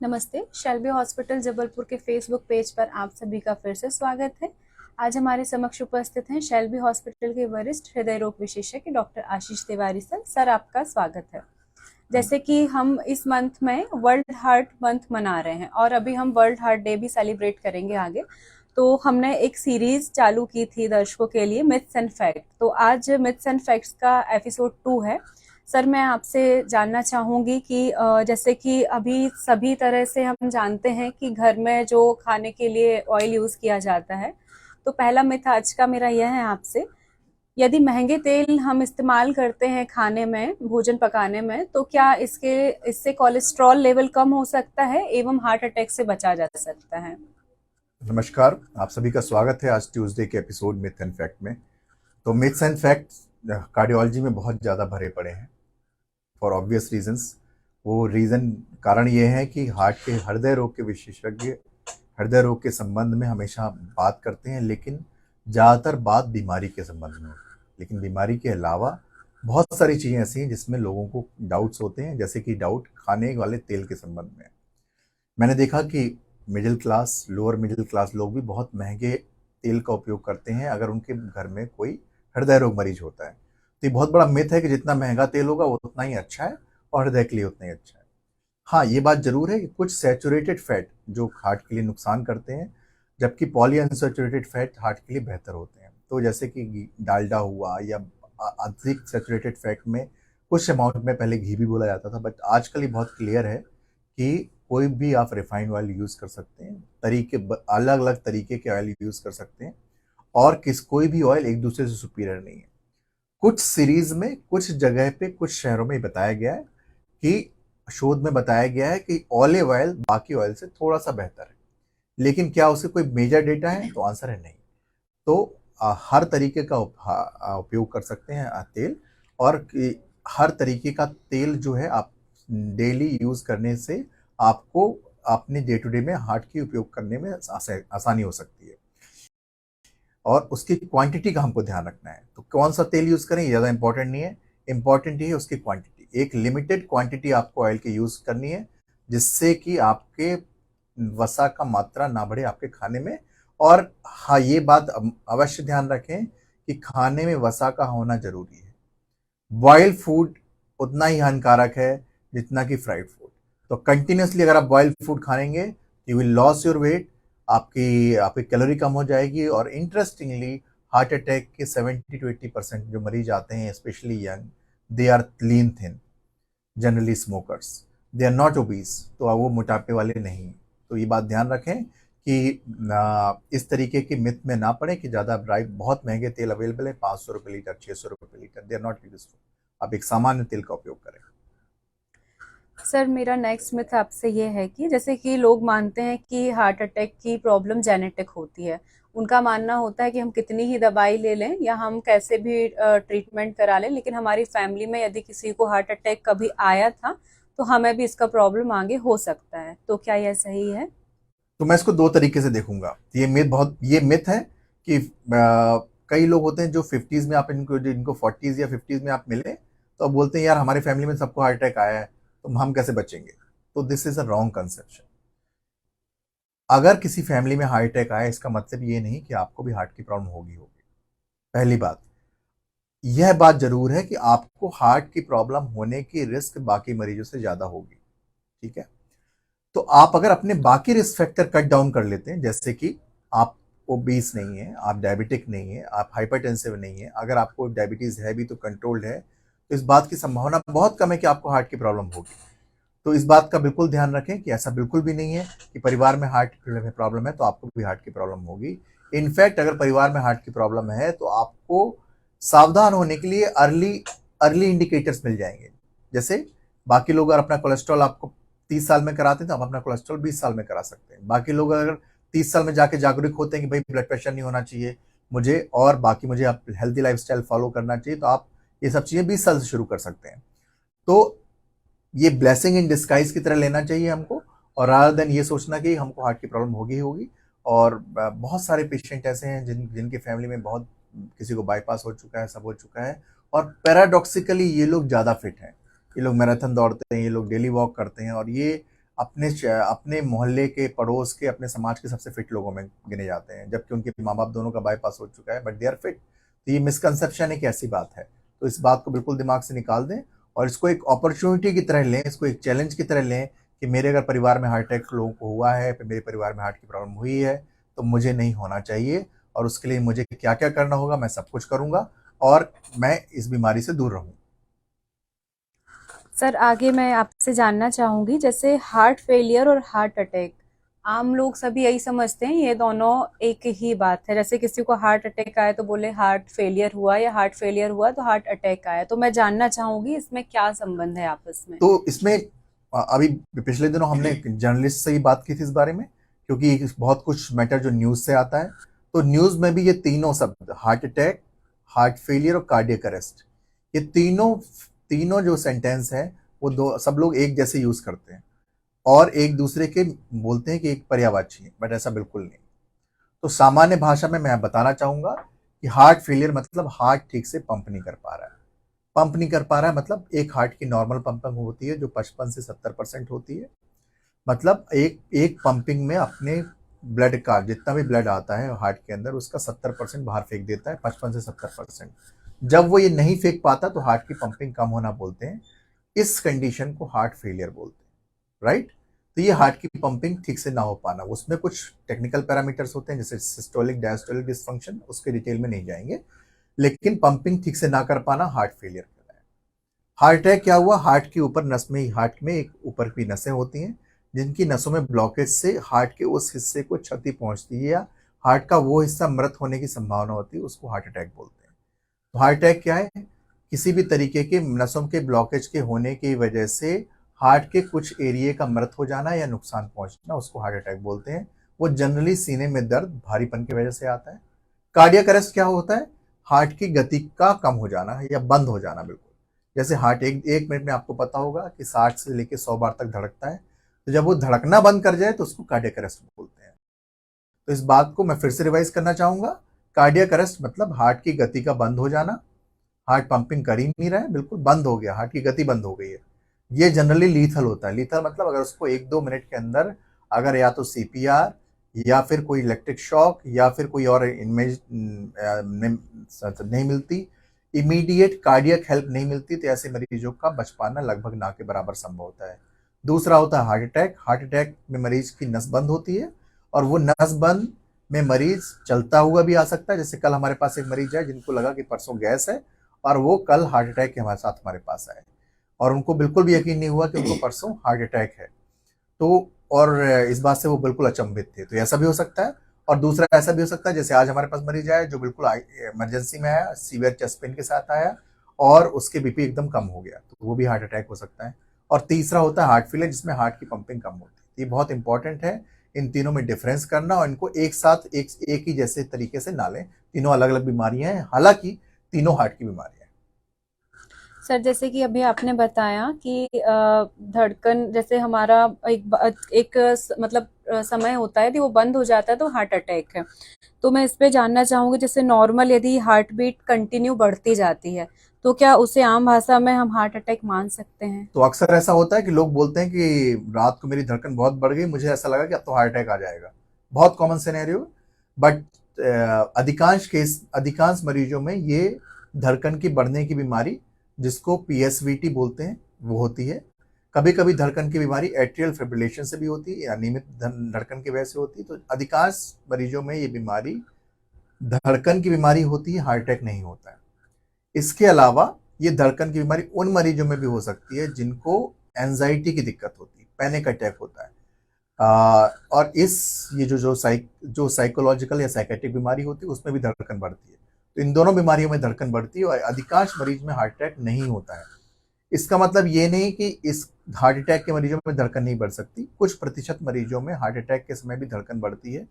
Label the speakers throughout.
Speaker 1: नमस्ते, Shelby hospital Jabalpur के Facebook page पर आप सभी का फिर से स्वागत है। आज हमारे समक्ष उपस्थित हैं शेल्बी हॉस्पिटल के वरिष्ठ हृदय रोग विशेषज्ञ डॉक्टर आशीष तिवारी सर। सर, आपका स्वागत है। जैसे कि हम इस मंथ में वर्ल्ड हार्ट मंथ मना रहे हैं और अभी हम वर्ल्ड हार्ट डे भी सेलिब्रेट करेंगे आगे। तो हमने एक सीरीज चालू की थी दर्शकों के लिए, मिथ्स एंड फैक्ट। तो आज मिथ्स एंड फैक्ट्स का एपिसोड 2 है। सर, मैं आपसे जानना चाहूंगी कि जैसे कि अभी सभी तरह से हम जानते हैं कि घर में जो खाने के लिए ऑयल यूज किया जाता है, तो पहला मिथ आज का मेरा यह है आपसे, यदि महंगे तेल हम इस्तेमाल करते हैं खाने में, भोजन पकाने में, तो क्या इससे कोलेस्ट्रॉल लेवल कम हो सकता है एवं हार्ट अटैक से बचा जा सकता है?
Speaker 2: नमस्कार, आप सभी का स्वागत है आज ट्यूसडे के एपिसोड मिथ एंड फैक्ट में। तो मिथ्स एंड फैक्ट्स कार्डियोलॉजी में बहुत ज़्यादा भरे पड़े हैं फॉर ऑब्वियस रीजंस। वो कारण ये है कि हार्ट के हृदय रोग के विशेषज्ञ हृदय रोग के संबंध में हमेशा बात करते हैं, लेकिन ज़्यादातर बात बीमारी के संबंध में होती है। लेकिन बीमारी के अलावा बहुत सारी चीज़ें ऐसी हैं जिसमें लोगों को डाउट्स होते हैं, जैसे कि डाउट खाने वाले तेल के संबंध में। मैंने देखा कि middle class, lower middle class लोग भी बहुत महंगे तेल का उपयोग करते हैं अगर उनके घर में कोई हृदय रोग मरीज होता है। तो ये बहुत बड़ा मिथ है कि जितना महंगा तेल होगा वो उतना ही अच्छा है और हृदय के लिए उतना ही अच्छा है। हाँ, ये बात जरूर है कि कुछ सैचुरेटेड फैट जो हार्ट के लिए नुकसान करते हैं, जबकि पॉली अनसैचुरेटेड फैट हार्ट के लिए बेहतर होते हैं। तो जैसे कि डालडा हुआ या अधिक सैचुरेटेड फैट में कुछ अमाउंट में पहले घी भी बोला जाता था, बट आजकल ये बहुत क्लियर है कि कोई भी आप रिफाइंड ऑयल यूज़ कर सकते हैं। अलग अलग तरीके के ऑयल यूज़ कर सकते हैं और कोई भी ऑयल एक दूसरे से सुपीरियर नहीं है। कुछ सीरीज में, कुछ जगह पे, कुछ शहरों में बताया गया है कि शोध में बताया गया है कि ऑलिव ऑयल बाकी ऑयल से थोड़ा सा बेहतर है, लेकिन क्या उससे कोई मेजर डेटा है? तो आंसर है नहीं। तो हर तरीके का उपयोग कर सकते हैं तेल, और हर तरीके का तेल जो है आप डेली यूज करने से आपको अपने डे टू डे में हार्ट की उपयोग करने में आसानी हो सकती है। और उसकी क्वांटिटी का हमको ध्यान रखना है। तो कौन सा तेल यूज करें ज़्यादा इंपॉर्टेंट नहीं है, इंपॉर्टेंट है उसकी क्वांटिटी। एक लिमिटेड क्वांटिटी आपको ऑयल की यूज करनी है, जिससे कि आपके वसा का मात्रा ना बढ़े आपके खाने में। और हाँ, ये बात अवश्य ध्यान रखें कि खाने में वसा का होना जरूरी है। बॉइल्ड फूड उतना ही हानिकारक है जितना कि फ्राइड फूड। तो कंटिन्यूसली अगर आप बॉइल्ड फूड खाएंगे, you will loss your weight, आपकी आपकी कैलोरी कम हो जाएगी। और इंटरेस्टिंगली हार्ट अटैक के 70 to 80% जो मरीज आते हैं, specially young, they are lean thin, generally smokers, they are not obese. तो वो मोटापे वाले नहीं। तो ये बात ध्यान रखें कि इस तरीके की मिथ में ना पड़े कि ज़्यादा ब्राइट बहुत महंगे तेल अवेलेबल है, 500 रुपये लीटर, 600 रुपये लीटर, दे आर नॉट यूजफुल। आप एक सामान्य तेल का उपयोग करें।
Speaker 1: सर, मेरा नेक्स्ट मिथ आपसे ये है कि जैसे कि लोग मानते हैं कि हार्ट अटैक की प्रॉब्लम जेनेटिक होती है। उनका मानना होता है कि हम कितनी ही दवाई ले लें या हम कैसे भी ट्रीटमेंट करा लें, लेकिन हमारी फैमिली में यदि किसी को हार्ट अटैक कभी आया था तो हमें भी इसका प्रॉब्लम आगे हो सकता है। तो क्या यह सही है?
Speaker 2: तो मैं इसको दो तरीके से देखूंगा। ये मिथ है कि कई लोग होते हैं जो 50s में, आप इनको 40s या 50s में आप मिले तो आप बोलते हैं यार हमारी फैमिली में सबको हार्ट अटैक आया है, तो हम कैसे बचेंगे? तो this is a wrong conception. अगर किसी फैमिली में हार्ट अटैक आया, इसका मतलब ये नहीं कि आपको भी हार्ट की प्रॉब्लम होगी। पहली बात, यह बात जरूर है कि आपको हार्ट की प्रॉब्लम होने की रिस्क बाकी मरीजों से ज्यादा होगी। ठीक है? तो आप अगर अपने बाकी रिस्क फैक्टर कट डाउन कर लेते हैं, जैसे कि आप ओबीस नहीं है, आप डायबिटिक नहीं है, आप हाइपरटेंसिव नहीं है, अगर आपको डायबिटीज है भी तो कंट्रोल्ड है, तो इस बात की संभावना बहुत कम है कि आपको हार्ट की प्रॉब्लम होगी। तो इस बात का बिल्कुल ध्यान रखें कि ऐसा बिल्कुल भी नहीं है कि परिवार में हार्ट की प्रॉब्लम है तो आपको भी हार्ट की प्रॉब्लम होगी। इनफैक्ट अगर परिवार में हार्ट की प्रॉब्लम है तो आपको सावधान होने के लिए अर्ली अर्ली इंडिकेटर्स मिल जाएंगे। जैसे बाकी लोग अगर अपना कोलेस्ट्रॉल आपको 30 साल में कराते हैं तो आप अपना कोलेस्ट्रॉल 20 साल में करा सकते हैं। बाकी लोग अगर 30 साल में जाके जागरूक होते हैं कि भाई ब्लड प्रेशर नहीं होना चाहिए मुझे, और बाकी मुझे आप हेल्थी लाइफस्टाइल फॉलो करना चाहिए, तो आप ये सब चीजें 20 साल से शुरू कर सकते हैं। तो ये ब्लेसिंग इन डिस्गाइज की तरह लेना चाहिए हमको, और रादर देन ये सोचना कि हमको हार्ट की प्रॉब्लम होगी ही होगी। और बहुत सारे पेशेंट ऐसे हैं जिनके फैमिली में बहुत, किसी को बाईपास हो चुका है, सब हो चुका है, और पैराडॉक्सिकली ये लोग ज़्यादा फिट हैं। ये लोग मैराथन दौड़ते हैं, ये लोग डेली वॉक करते हैं, और ये अपने मोहल्ले के, पड़ोस के, अपने समाज के सबसे फिट लोगों में गिने जाते हैं, जबकि उनके माँ बाप दोनों का बाईपास हो चुका है, बट दे आर फिट। तो ये मिसकंसेप्शन एक ऐसी बात है, तो इस बात को बिल्कुल दिमाग से निकाल दें और इसको एक अपॉर्चुनिटी की तरह लें, इसको एक चैलेंज की तरह लें कि मेरे अगर परिवार में हार्ट अटैक लोगों को हुआ है, फिर मेरे परिवार में हार्ट की प्रॉब्लम हुई है, तो मुझे नहीं होना चाहिए और उसके लिए मुझे क्या क्या करना होगा, मैं सब कुछ करूंगा और मैं इस बीमारी से दूर रहूँ।
Speaker 1: सर आगे मैं आपसे जानना चाहूंगी, जैसे हार्ट फेलियर और हार्ट अटैक, आम लोग सभी यही समझते हैं ये दोनों एक ही बात है। जैसे किसी को हार्ट अटैक आया तो बोले हार्ट फेलियर हुआ, या हार्ट फेलियर हुआ तो हार्ट अटैक आया। तो मैं जानना चाहूंगी इसमें क्या संबंध है आपस में।
Speaker 2: तो इसमें अभी पिछले दिनों हमने जर्नलिस्ट से ही बात की थी इस बारे में, क्योंकि बहुत कुछ मैटर जो न्यूज से आता है, तो न्यूज में भी ये तीनों शब्द, हार्ट अटैक, हार्ट फेलियर और कार्डियक अरेस्ट, ये तीनों तीनों जो सेंटेंस है वो दो सब लोग एक जैसे यूज करते हैं और एक दूसरे के बोलते हैं कि एक पर्यायवाची है, बट ऐसा बिल्कुल नहीं। तो सामान्य भाषा में मैं बताना चाहूंगा कि हार्ट फेलियर मतलब हार्ट ठीक से पंप नहीं कर पा रहा है। पंप नहीं कर पा रहा है मतलब एक हार्ट की नॉर्मल पंपिंग होती है जो 55 से 70% होती है, मतलब एक एक पंपिंग में अपने ब्लड का जितना भी ब्लड आता है हार्ट के अंदर उसका 70% बाहर फेंक देता है, 55 से 70%। जब वो ये नहीं फेंक पाता तो हार्ट की पंपिंग कम होना बोलते हैं, इस कंडीशन को हार्ट फेलियर बोलते हैं, राइट। तो ये हार्ट की पंपिंग ठीक से ना हो पाना, उसमें कुछ टेक्निकल पैरामीटर्स होते हैं जैसे सिस्टोलिक डायस्टोलिक डिसफंक्शन, उसके डिटेल में नहीं जाएंगे, लेकिन पंपिंग ठीक से ना कर पाना हार्ट फेलियर कहलाता है। हार्ट अटैक क्या हुआ, हार्ट के ऊपर नस में, हार्ट में एक ऊपर की नसें होती हैं जिनकी नसों में ब्लॉकेज से हार्ट के उस हिस्से को क्षति पहुंचती है या हार्ट का वो हिस्सा मृत होने की संभावना होती है, उसको हार्ट अटैक बोलते हैं। तो हार्ट अटैक क्या है, किसी भी तरीके के नसों के ब्लॉकेज के होने की वजह से हार्ट के कुछ एरिया का मृत हो जाना या नुकसान पहुंचना, उसको हार्ट अटैक बोलते हैं। वो जनरली सीने में दर्द, भारीपन की वजह से आता है। कार्डियक अरेस्ट क्या होता है, हार्ट की गति का कम हो जाना या बंद हो जाना, बिल्कुल जैसे हार्ट एक मिनट में आपको पता होगा कि 60 से लेकर 100 बार तक धड़कता है, तो जब वो धड़कना बंद कर जाए तो उसको कार्डियक अरेस्ट बोलते हैं। तो इस बात को मैं फिर से रिवाइज करना चाहूंगा, कार्डियक अरेस्ट मतलब हार्ट की गति का बंद हो जाना, हार्ट पंपिंग कर ही नहीं रहा है, बिल्कुल बंद हो गया, हार्ट की गति बंद हो गई है। ये जनरली लीथल होता है। लीथल मतलब अगर उसको 1-2 मिनट के अंदर अगर या तो सीपीआर या फिर कोई इलेक्ट्रिक शॉक या फिर कोई और इमेज नहीं मिलती, इमीडिएट कार्डियक हेल्प नहीं मिलती, तो ऐसे मरीजों का बच पाना लगभग ना के बराबर संभव होता है। दूसरा होता है हार्ट अटैक। हार्ट अटैक में मरीज की नस बंद होती है और वो नस बंद में मरीज चलता हुआ भी आ सकता है। जैसे कल हमारे पास एक मरीज है जिनको लगा कि परसों गैस है और वो कल हार्ट अटैक के हमारे साथ हमारे पास आए और उनको बिल्कुल भी यकीन नहीं हुआ कि उनको परसों हार्ट अटैक है, तो और इस बात से वो बिल्कुल अचंभित थे। तो ऐसा भी हो सकता है। और दूसरा ऐसा भी हो सकता है जैसे आज हमारे पास मरीज आया जो बिल्कुल इमरजेंसी में आया, सीवियर चेस्ट पेन के साथ आया और उसके बीपी एकदम कम हो गया, तो वो भी हार्ट अटैक हो सकता है। और तीसरा होता है हार्ट फेलियर जिसमें हार्ट की पंपिंग कम होती है। ये बहुत इंपॉर्टेंट है इन तीनों में डिफरेंस करना और इनको एक साथ एक ही जैसे तरीके से ना लें। तीनों अलग अलग बीमारियां हैं, हालांकि तीनों हार्ट की बीमारियां हैं।
Speaker 1: सर जैसे कि अभी आपने बताया कि धड़कन जैसे हमारा एक मतलब समय होता है यदि वो बंद हो जाता है तो हार्ट अटैक है। तो मैं इस पे जानना चाहूंगी, जैसे नॉर्मल यदि हार्ट बीट कंटिन्यू बढ़ती जाती है तो क्या उसे आम भाषा में हम हार्ट अटैक मान सकते हैं?
Speaker 2: तो अक्सर ऐसा होता है कि लोग बोलते हैं कि रात को मेरी धड़कन बहुत बढ़ गई, मुझे ऐसा लगा कि अब तो हार्ट अटैक आ जाएगा। बहुत कॉमन सिनेरियो, बट अधिकांश मरीजों में ये धड़कन की बढ़ने की बीमारी जिसको पीएसवीटी बोलते हैं वो होती है। कभी कभी धड़कन की बीमारी एट्रियल फिब्रिलेशन से भी होती है, अनियमित धड़कन की वजह से होती है। तो अधिकांश मरीजों में ये बीमारी धड़कन की बीमारी होती है, हार्ट अटैक नहीं होता है। इसके अलावा ये धड़कन की बीमारी उन मरीजों में भी हो सकती है जिनको एंजाइटी की दिक्कत होती है, पैनिक अटैक होता है। और ये जो साइकोलॉजिकल या साइकेट्रिक बीमारी होती है उसमें भी धड़कन बढ़ती है। तो इन दोनों बीमारियों में धड़कन बढ़ती है और अधिकांश मरीज में हार्ट अटैक नहीं होता है। इसका मतलब ये नहीं कि इस हार्ट अटैक के मरीजों में धड़कन नहीं बढ़ सकती, कुछ प्रतिशत मरीजों में हार्ट अटैक के समय भी धड़कन बढ़ती है,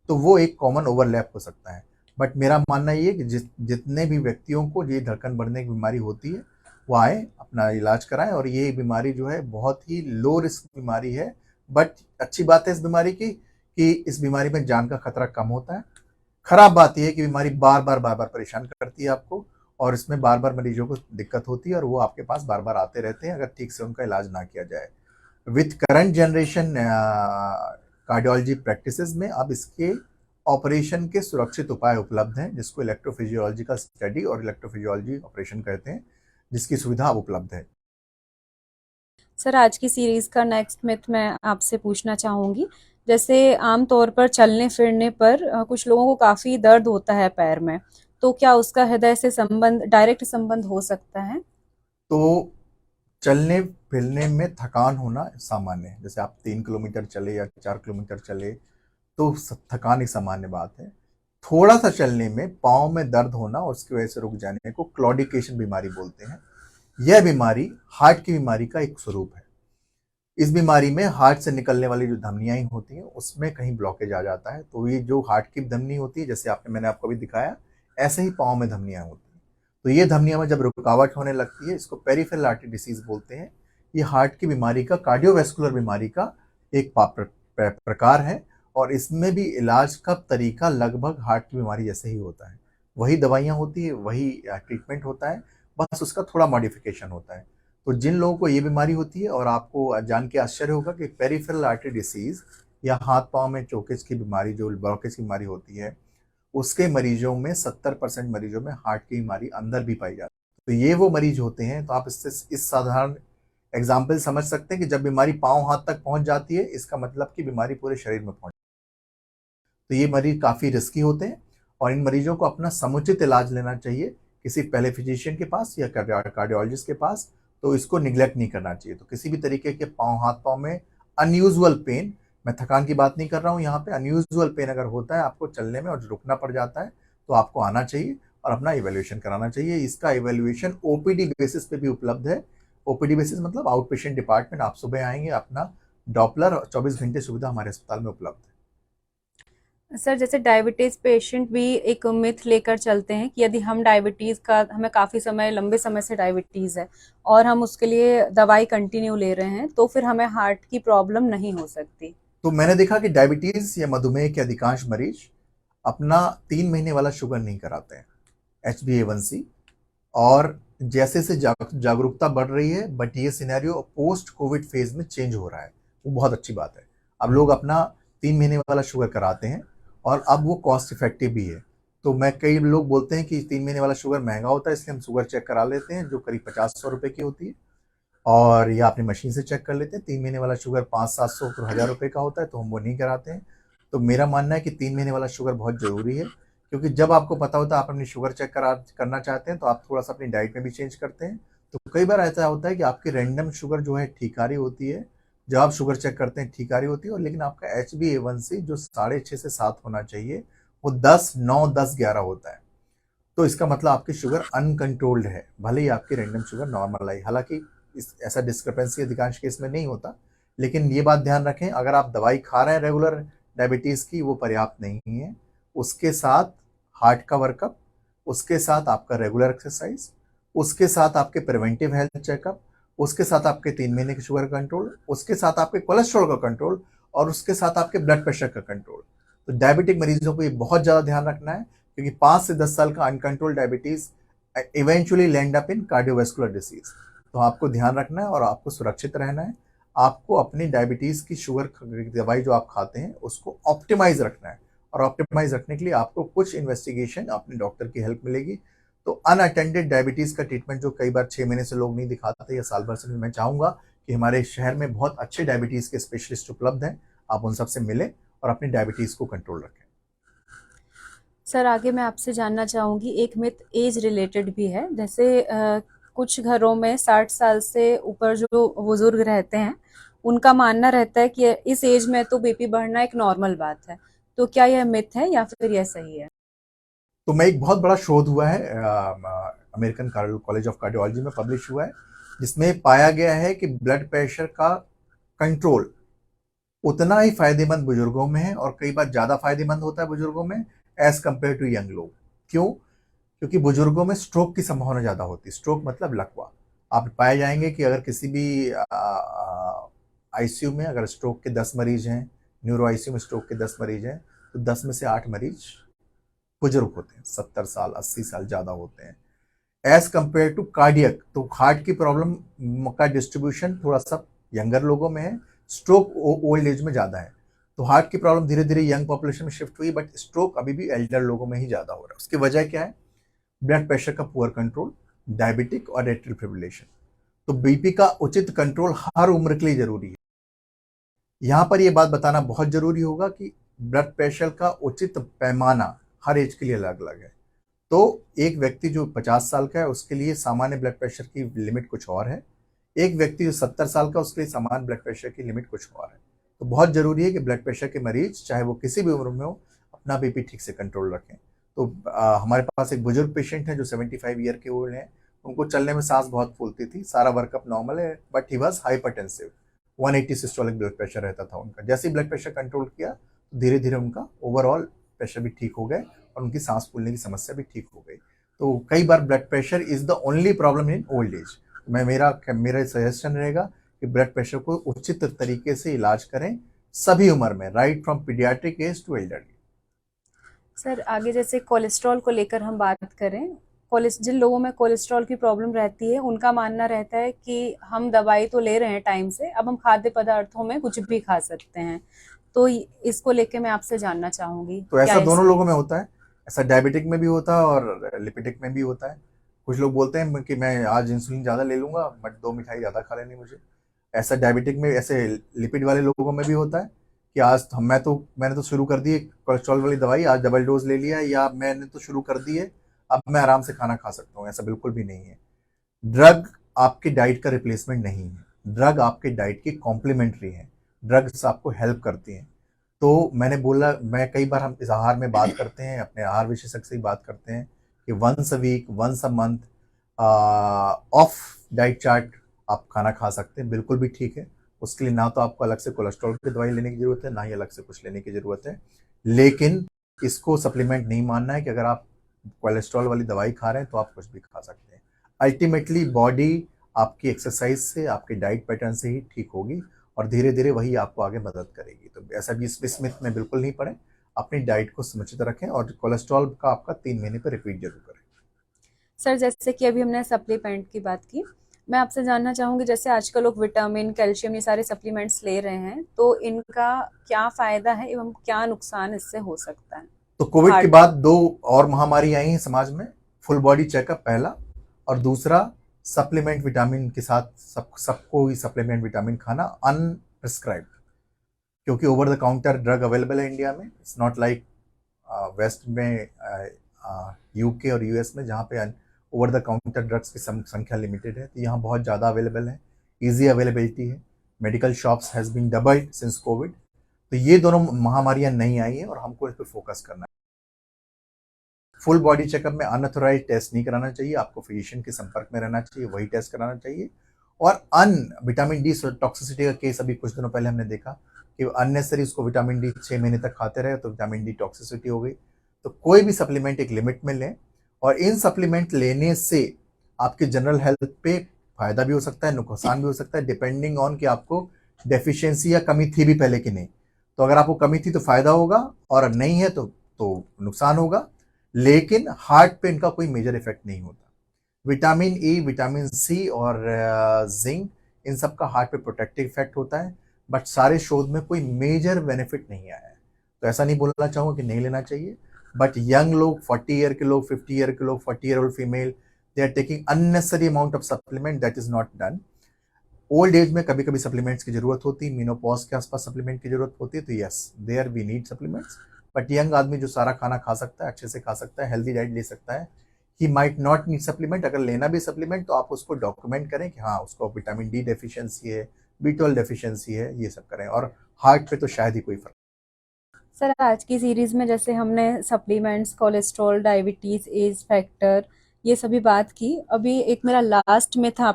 Speaker 2: तो वो एक कॉमन ओवरलैप हो सकता है। बट मेरा मानना ये है कि जितने भी व्यक्तियों को ये धड़कन बढ़ने की बीमारी होती है वो आए अपना इलाज कराएं, और ये बीमारी जो है बहुत ही लो रिस्क बीमारी है। बट अच्छी बात है इस बीमारी की कि इस बीमारी में जान का खतरा कम होता है। खराब बात यह है कि बीमारी बार बार परेशान करती है आपको और इसमें बार बार मरीजों को दिक्कत होती है और वो आपके पास बार बार आते रहते हैं अगर ठीक से उनका इलाज ना किया जाए। With current generation cardiology practices में अब इसके ऑपरेशन के सुरक्षित उपाय उपलब्ध हैं, जिसको इलेक्ट्रोफिजियोलॉजिकल स्टडी और इलेक्ट्रोफिजियोलॉजी ऑपरेशन कहते हैं, जिसकी सुविधा अब उपलब्ध है।
Speaker 1: सर आज की सीरीज का नेक्स्ट मिथ मैं आपसे पूछना चाहूंगी। जैसे आम तौर पर चलने फिरने पर कुछ लोगों को काफी दर्द होता है पैर में, तो क्या उसका हृदय से संबंध, डायरेक्ट संबंध हो सकता है?
Speaker 2: तो चलने फिरने में थकान होना सामान्य है। जैसे आप 3 किलोमीटर चले या 4 किलोमीटर चले तो थकान एक सामान्य बात है। थोड़ा सा चलने में पाँव में दर्द होना और उसकी वजह से रुक जाने को क्लॉडिकेशन बीमारी बोलते हैं। यह बीमारी हार्ट की बीमारी का एक स्वरूप है। इस बीमारी में हार्ट से निकलने वाली जो धमनियां होती हैं उसमें कहीं ब्लॉकेज आ जाता है। तो ये जो हार्ट की धमनी होती है, जैसे मैंने आपको अभी दिखाया, ऐसे ही पाँव में धमनियां होती हैं। तो ये धमनियों में जब रुकावट होने लगती है, इसको पेरिफेरल आर्टरी डिसीज बोलते हैं। ये हार्ट की बीमारी का, कार्डियोवैस्कुलर बीमारी का एक प्रकार है और इसमें भी इलाज का तरीका लगभग हार्ट की बीमारी जैसे ही होता है। वही दवाइयाँ होती है, वही ट्रीटमेंट होता है, बस उसका थोड़ा मॉडिफिकेशन होता है। तो जिन लोगों को ये बीमारी होती है, और आपको जान के आश्चर्य होगा कि पेरिफेरल आर्टरी डिसीज या हाथ पाँव में चोकेज की बीमारी, जो ब्लॉकेज की बीमारी होती है, उसके मरीजों में 70% मरीजों में हार्ट की बीमारी अंदर भी पाई जाती है। तो ये वो मरीज होते हैं। तो आप इससे इस साधारण एग्जाम्पल समझ सकते हैं कि जब बीमारी पाँव हाथ तक पहुंच जाती है, इसका मतलब कि बीमारी पूरे शरीर में पहुंच। तो ये मरीज काफ़ी रिस्की होते हैं और इन मरीजों को अपना समुचित इलाज लेना चाहिए किसी पहले फिजिशियन के पास या कार्डियोलॉजिस्ट के पास। तो इसको निगलेक्ट नहीं करना चाहिए। तो किसी भी तरीके के हाथ पाँव में अनयूजुअल पेन, मैं थकान की बात नहीं कर रहा हूँ यहाँ पे, अनयूजुअल पेन अगर होता है आपको चलने में और रुकना पड़ जाता है, तो आपको आना चाहिए और अपना इवेल्युएशन कराना चाहिए। इसका इवेल्युएशन ओपीडी बेसिस पे भी उपलब्ध है। ओपीडी बेसिस मतलब आउट पेशेंट डिपार्टमेंट। आप सुबह आएंगे, अपना डॉपलर 24 घंटे सुविधा हमारे अस्पताल में उपलब्ध है।
Speaker 1: सर जैसे डायबिटीज पेशेंट भी एक मिथ लेकर चलते हैं कि यदि हम डायबिटीज का, हमें काफी समय, लंबे समय से डायबिटीज है और हम उसके लिए दवाई कंटिन्यू ले रहे हैं, तो फिर हमें हार्ट की प्रॉब्लम नहीं हो सकती।
Speaker 2: तो मैंने देखा कि डायबिटीज या मधुमेह के अधिकांश मरीज अपना 3 महीने वाला शुगर नहीं कराते हैं, HbA1c। और जैसे से जागरूकता बढ़ रही है, बट ये सिनेरियो पोस्ट कोविड फेज में चेंज हो रहा है, वो बहुत अच्छी बात है। अब लोग अपना 3 महीने वाला शुगर कराते हैं और अब वो कॉस्ट इफेक्टिव भी है। तो मैं, कई लोग बोलते हैं कि 3 महीने वाला शुगर महंगा होता है, इसलिए हम शुगर चेक करा लेते हैं, जो करीब 50-100 रुपए की होती है, और या अपनी मशीन से चेक कर लेते हैं। 3 महीने वाला शुगर 500-700 फिर 1000 रुपये का होता है, तो हम वो नहीं कराते हैं। तो मेरा मानना है कि 3 महीने वाला शुगर बहुत ज़रूरी है, क्योंकि जब आपको पता होता है आप अपनी शुगर चेक करना चाहते हैं, तो आप थोड़ा सा अपनी डाइट में भी चेंज करते हैं। तो कई बार ऐसा होता है कि आपकी रैंडम शुगर जो है ठीक आ रही होती है, जब आप शुगर चेक करते हैं ठीक आ रही होती है, और लेकिन आपका HbA1c जो 6.5 से 7 होना चाहिए, वो 10, 9, 10, 11 होता है। तो इसका मतलब आपकी शुगर अनकंट्रोल्ड है, भले ही आपकी रैंडम शुगर नॉर्मल आई। हालांकि ऐसा डिस्क्रिपेंसी अधिकांश केस में नहीं होता, लेकिन ये बात ध्यान रखें, अगर आप दवाई खा रहे हैं रेगुलर डायबिटीज़ की, वो पर्याप्त नहीं है। उसके साथ हार्ट का वर्कअप, उसके साथ आपका रेगुलर एक्सरसाइज, उसके साथ आपके प्रिवेंटिव हेल्थ चेकअप, उसके साथ आपके 3 महीने की शुगर कंट्रोल, उसके साथ आपके कोलेस्ट्रॉल का कंट्रोल, और उसके साथ आपके ब्लड प्रेशर का कंट्रोल। तो डायबिटिक मरीजों को ये बहुत ज़्यादा ध्यान रखना है, क्योंकि 5 से 10 साल का uncontrolled diabetes eventually land up in cardiovascular disease. तो आपको ध्यान रखना है और आपको सुरक्षित रहना है। आपको अपनी डायबिटीज की शुगर दवाई जो आप खाते हैं उसको ऑप्टिमाइज रखना है, और ऑप्टिमाइज रखने के लिए आपको कुछ इन्वेस्टिगेशन अपने डॉक्टर की हेल्प मिलेगी। तो अनअटेंडेड डायबिटीज का ट्रीटमेंट जो कई बार 6 महीने से लोग नहीं दिखाते या साल भर से, मैं चाहूंगा कि हमारे शहर में बहुत अच्छे डायबिटीज के स्पेशलिस्ट उपलब्ध हैं, आप उन सबसे मिलें और अपनी डायबिटीज को कंट्रोल रखें।
Speaker 1: सर आगे मैं आपसे जानना चाहूंगी, एक मिथ एज रिलेटेड भी है। जैसे कुछ घरों में 60 साल से ऊपर जो बुजुर्ग रहते हैं, उनका मानना रहता है कि इस एज में तो बीपी बढ़ना एक नॉर्मल बात है। तो क्या यह मिथ है या फिर यह सही है?
Speaker 2: तो मैं, एक बहुत बड़ा शोध हुआ है, अमेरिकन कॉलेज ऑफ कार्डियोलॉजी में पब्लिश हुआ है, जिसमें पाया गया है कि ब्लड प्रेशर का कंट्रोल उतना ही फायदेमंद बुजुर्गों में है, और कई बार ज़्यादा फायदेमंद होता है बुजुर्गों में एज कंपेयर टू यंग लोग। क्यों? क्योंकि बुजुर्गों में स्ट्रोक की संभावना ज़्यादा होती है। स्ट्रोक मतलब लकवा। आप पाए जाएंगे कि अगर किसी भी आईसीयू में अगर स्ट्रोक के 10 मरीज हैं, न्यूरो आईसीयू में स्ट्रोक के 10 मरीज हैं, तो 10 में से 8 मरीज बुजुर्ग होते हैं, 70 साल 80 साल ज़्यादा होते हैं एज कंपेयर टू कार्डियक। तो हार्ट की प्रॉब्लम का डिस्ट्रीब्यूशन थोड़ा सा यंगर लोगों में है, स्ट्रोक ओल्ड एज में ज़्यादा है। तो हार्ट की प्रॉब्लम धीरे धीरे यंग पॉपुलेशन में शिफ्ट हुई, बट स्ट्रोक अभी भी एल्डर लोगों में ही ज़्यादा हो रहा है। उसकी वजह क्या है? ब्लड प्रेशर का पुअर कंट्रोल, डायबिटिक और एट्रियल फिब्रिलेशन। तो बीपी का उचित कंट्रोल हर उम्र के लिए जरूरी है। यहाँ पर यह बात बताना बहुत जरूरी होगा कि ब्लड प्रेशर का उचित पैमाना हर एज के लिए अलग अलग है। तो एक व्यक्ति जो 50 साल का है उसके लिए सामान्य ब्लड प्रेशर की लिमिट कुछ और है, एक व्यक्ति जो 70 साल का उसके लिए सामान्य ब्लड प्रेशर की लिमिट कुछ और है। तो बहुत जरूरी है कि ब्लड प्रेशर के मरीज चाहे वो किसी भी उम्र में हो अपना बीपी ठीक से कंट्रोल रखें। तो हमारे पास एक बुजुर्ग पेशेंट है जो 75 ईयर के ओल्ड हैं, उनको चलने में सांस बहुत फूलती थी, सारा वर्कअप नॉर्मल है, but he was hypertensive, 180 systolic blood pressure रहता था उनका। जैसे ही ब्लड प्रेशर कंट्रोल किया तो धीरे धीरे उनका ओवरऑल प्रेशर भी ठीक हो गए और उनकी सांस फूलने की समस्या भी ठीक हो गई। तो कई बार blood pressure is the only problem in old age. मेरा सजेशन रहेगा कि ब्लड प्रेशर को उचित तरीके से इलाज करें सभी उम्र में, right from paediatric age to elderly.
Speaker 1: Sir आगे जैसे कोलेस्ट्रॉल को लेकर हम बात करें, जिन लोगों में कोलेस्ट्रॉल की प्रॉब्लम रहती है उनका मानना रहता है कि हम दवाई तो ले रहे हैं टाइम से, अब हम खाद्य पदार्थों में कुछ भी खा सकते हैं। तो इसको लेके मैं आपसे जानना चाहूंगी।
Speaker 2: तो ऐसा दोनों लोगों में होता है, ऐसा डायबिटिक में भी होता है और लिपिडिक में भी होता है। कुछ लोग बोलते हैं कि मैं आज इंसुलिन ज़्यादा ले लूंगा बट 2 मिठाई ज़्यादा खा लेनी मुझे। ऐसा डायबिटिक में, ऐसे लिपिड वाले लोगों में भी होता है कि आज मैंने तो शुरू कर दी कोलेस्ट्रॉल वाली दवाई, आज डबल डोज ले लिया, या मैंने तो शुरू कर दी है अब मैं आराम से खाना खा सकता हूँ। ऐसा बिल्कुल भी नहीं है। ड्रग आपकी डाइट का रिप्लेसमेंट नहीं है, ड्रग आपके डाइट की कॉम्प्लीमेंट्री है, ड्रग्स आपको हेल्प करती हैं। तो मैंने बोला, मैं कई बार हम इस आहार में बात करते हैं, अपने आहार विशेषज्ञ से ही बात करते हैं कि once a week, once a month of diet chart आप खाना खा सकते हैं, बिल्कुल भी ठीक है। उसके लिए ना तो आपको अलग से कोलेस्ट्रॉल की दवाई लेने की जरूरत है, ना ही अलग से कुछ लेने की जरूरत है। लेकिन इसको सप्लीमेंट नहीं मानना है कि अगर आप कोलेस्ट्रॉल वाली दवाई खा रहे हैं तो आप कुछ भी खा सकते हैं। अल्टीमेटली बॉडी आपकी एक्सरसाइज से, आपके डाइट पैटर्न से ही ठीक होगी और धीरे धीरे वही आपको आगे मदद करेगी। तो ऐसा भी इस मिथ में बिल्कुल नहीं पड़े, अपनी डाइट को समुचित रखें और कोलेस्ट्रॉल का आपका 3 महीने पर रिपीट जरूर करें।
Speaker 1: सर जैसे कि अभी हमने सप्लीमेंट की बात की, मैं आपसे जानना चाहूंगी जैसे आजकल लोग विटामिन, कैल्शियम ये सारे सप्लीमेंट्स ले रहे हैं, तो इनका क्या फायदा है एवं क्या नुकसान इससे हो सकता है?
Speaker 2: तो कोविड के बाद 2 और महामारी आई हैं समाज में, फुल बॉडी चेकअप पहला, और दूसरा सप्लीमेंट विटामिन के साथ सबको ही सप्लीमेंट विटामिन खाना अनप्रिस्क्राइब्ड, क्योंकि over the counter drug available है इंडिया में। इट्स नॉट लाइक वेस्ट में, यूके और यूएस में, जहाँ पे ओवर द काउंटर ड्रग्स की संख्या लिमिटेड है। तो यहाँ बहुत ज़्यादा अवेलेबल है, ईजी अवेलेबिलिटी है, medical shops has been doubled since Covid. तो ये दोनों महामारियां नहीं आई हैं और हमको इस पर फोकस करना है। फुल बॉडी चेकअप में अनऑथराइज्ड टेस्ट नहीं कराना चाहिए, आपको फिजिशियन के संपर्क में रहना चाहिए, वही टेस्ट कराना चाहिए। और विटामिन डी टॉक्सिसिटी का केस अभी कुछ दिनों पहले हमने देखा कि अननेसरी उसको विटामिन डी 6 महीने तक खाते रहे तो विटामिन डी टॉक्सिसिटी हो गई। तो कोई भी सप्लीमेंट एक लिमिट में लें, और इन सप्लीमेंट लेने से आपके जनरल हेल्थ पे फायदा भी हो सकता है, नुकसान भी हो सकता है, डिपेंडिंग ऑन कि आपको डेफिशिएंसी या कमी थी भी पहले कि नहीं। तो अगर आपको कमी थी तो फायदा होगा, और नहीं है तो नुकसान होगा, लेकिन हार्ट पे इनका कोई मेजर इफेक्ट नहीं होता। विटामिन ई, विटामिन सी और जिंक, इन सब का हार्ट पे प्रोटेक्टिव इफेक्ट होता है, बट सारे शोध में कोई मेजर बेनिफिट नहीं आया है। तो ऐसा नहीं बोलना चाहूँगा कि नहीं लेना चाहिए, बट यंग लोग, 40 ईयर के लोग, 50 ईयर के लोग, 40 year old female, they are taking unnecessary amount of supplement, that is not done. Old age में कभी कभी सप्लीमेंट्स की जरूरत होती है, मीनोपॉज के आसपास सप्लीमेंट की जरूरत होती है, तो yes there we need supplements. But young आदमी जो सारा खाना खा सकता है, अच्छे से खा सकता है, हेल्दी डाइट ले सकता है, he might not need supplement. अगर लेना भी सप्लीमेंट तो आप उसको डॉक्यूमेंट करें कि हाँ उसको विटामिन डी डेफिशिएंसी है, B12 डेफिशिएंसी है, ये सब करें। और हार्ट पे तो शायद ही कोई फर्क।
Speaker 1: सर आज की सीरीज में जैसे हमने supplements, cholesterol, diabetes, age factor, ये सभी बात की। अभी एक मेरा लास्ट में था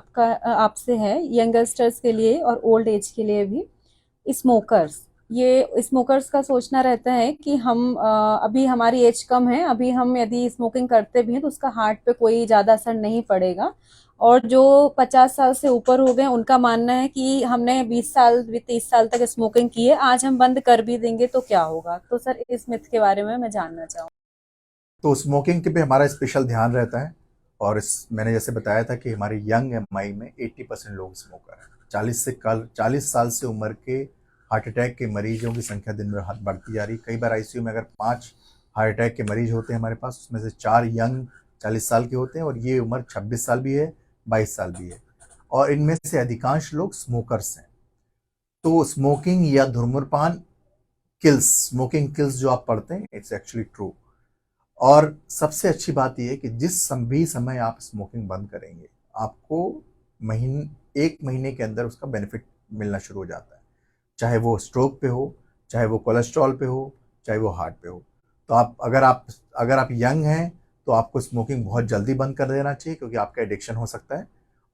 Speaker 1: आपसे है यंगस्टर्स के लिए और ओल्ड एज के लिए भी, स्मोकर्स। ये स्मोकर्स का सोचना रहता है कि हम अभी हमारी एज कम है, अभी हम यदि स्मोकिंग करते भी हैं तो उसका हार्ट पे कोई ज़्यादा असर नहीं पड़ेगा, और जो 50 साल से ऊपर हो गए उनका मानना है कि हमने 20 साल 30 साल तक स्मोकिंग की है, आज हम बंद कर भी देंगे तो क्या होगा। तो सर इस मिथ के बारे में मैं जानना चाहूँ।
Speaker 2: तो स्मोकिंग के पे हमारा स्पेशल ध्यान रहता है, और मैंने जैसे बताया था कि हमारे यंग एमआई में 80% लोग स्मोकर हैं। 40 साल से उम्र के हार्ट अटैक के मरीजों की संख्या दिन में बढ़ती जा रही है। कई बार आईसीयू में अगर 5 हार्ट अटैक के मरीज होते हैं हमारे पास, उसमें से 4 यंग 40 साल के होते हैं और ये उम्र 26 साल भी है, 22 साल भी है, और इनमें से अधिकांश लोग स्मोकर्स हैं। तो स्मोकिंग या धूम्रपान स्मोकिंग किल्स जो आप पढ़ते हैं, इट्स एक्चुअली ट्रू। और सबसे अच्छी बात यह है कि जिस भी समय आप स्मोकिंग बंद करेंगे, आपको 1 महीने के अंदर उसका बेनिफिट मिलना शुरू हो जाता है, चाहे वो स्ट्रोक पे हो, चाहे वो कोलेस्ट्रॉल पे हो, चाहे वो हार्ट पे हो। तो अगर आप यंग हैं तो आपको स्मोकिंग बहुत जल्दी बंद कर देना चाहिए, क्योंकि आपका एडिक्शन हो सकता है।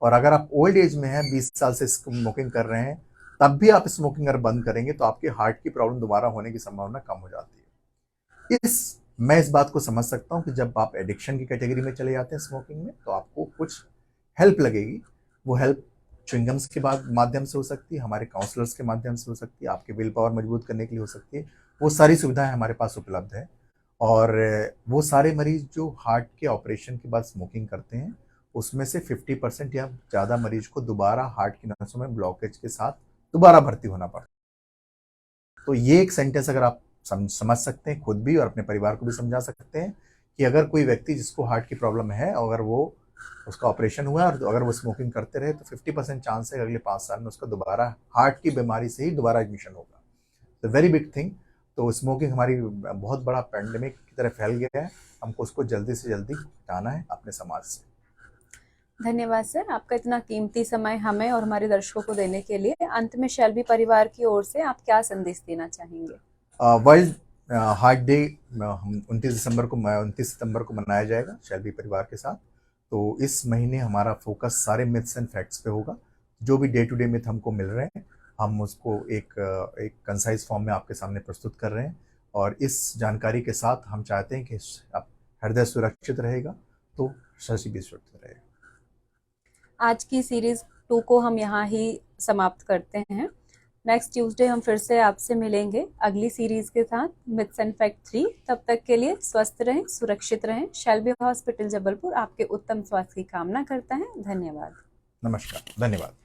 Speaker 2: और अगर आप ओल्ड एज में हैं, 20 साल से स्मोकिंग कर रहे हैं, तब भी आप स्मोकिंग अगर बंद करेंगे तो आपके हार्ट की प्रॉब्लम दोबारा होने की संभावना कम हो जाती है। मैं इस बात को समझ सकता हूँ कि जब आप एडिक्शन की कैटेगरी में चले जाते हैं स्मोकिंग में, तो आपको कुछ हेल्प लगेगी। वो हेल्प च्युइंगम्स के माध्यम से हो सकती है, हमारे काउंसलर्स के माध्यम से हो सकती है, आपके विल पावर मजबूत करने के लिए हो सकती है। वो सारी सुविधाएं हमारे पास उपलब्ध है। और वो सारे मरीज जो हार्ट के ऑपरेशन के बाद स्मोकिंग करते हैं, उसमें से 50% या ज़्यादा मरीज को दोबारा हार्ट की नसों में ब्लॉकेज के साथ दोबारा भर्ती होना पड़ता है। तो ये एक सेंटेंस अगर आप समझ सकते हैं खुद भी और अपने परिवार को भी समझा सकते हैं कि अगर कोई व्यक्ति जिसको हार्ट की प्रॉब्लम है, अगर वो उसका ऑपरेशन हुआ और अगर वो स्मोकिंग करते रहे, तो 50% चांस है अगले 5 साल में उसका दोबारा हार्ट की बीमारी से ही दोबारा एडमिशन होगा। तो वेरी बिग थिंग। तो स्मोकिंग हमारी बहुत बड़ा पैंडेमिक की तरह फैल गया है, हमको उसको जल्दी से जल्दी हटाना है अपने समाज से।
Speaker 1: धन्यवाद सर, आपका इतना कीमती समय हमें और हमारे दर्शकों को देने के लिए। अंत में शेल्बी परिवार की ओर से आप क्या संदेश देना चाहेंगे?
Speaker 2: वर्ल्ड हार्ट डे हम 29 सितंबर को मनाया जाएगा शेल्बी परिवार के साथ। तो इस महीने हमारा फोकस सारे मिथ्स एंड फैक्ट्स पे होगा। जो भी डे टू डे मिथ हमको मिल रहे हैं, हम उसको एक कंसाइज फॉर्म में आपके सामने प्रस्तुत कर रहे हैं। और इस जानकारी के साथ हम चाहते हैं कि हृदय सुरक्षित रहेगा तो शशि भी सुरक्षित रहेगा।
Speaker 1: आज की सीरीज 2 को हम यहाँ ही समाप्त करते हैं। नेक्स्ट ट्यूसडे हम फिर से आपसे मिलेंगे अगली सीरीज के साथ, मिथ्स एंड फैक्ट 3। तब तक के लिए स्वस्थ रहें, सुरक्षित रहें। शेल्बी हॉस्पिटल जबलपुर आपके उत्तम स्वास्थ्य की कामना करता है। धन्यवाद।
Speaker 2: नमस्कार, धन्यवाद।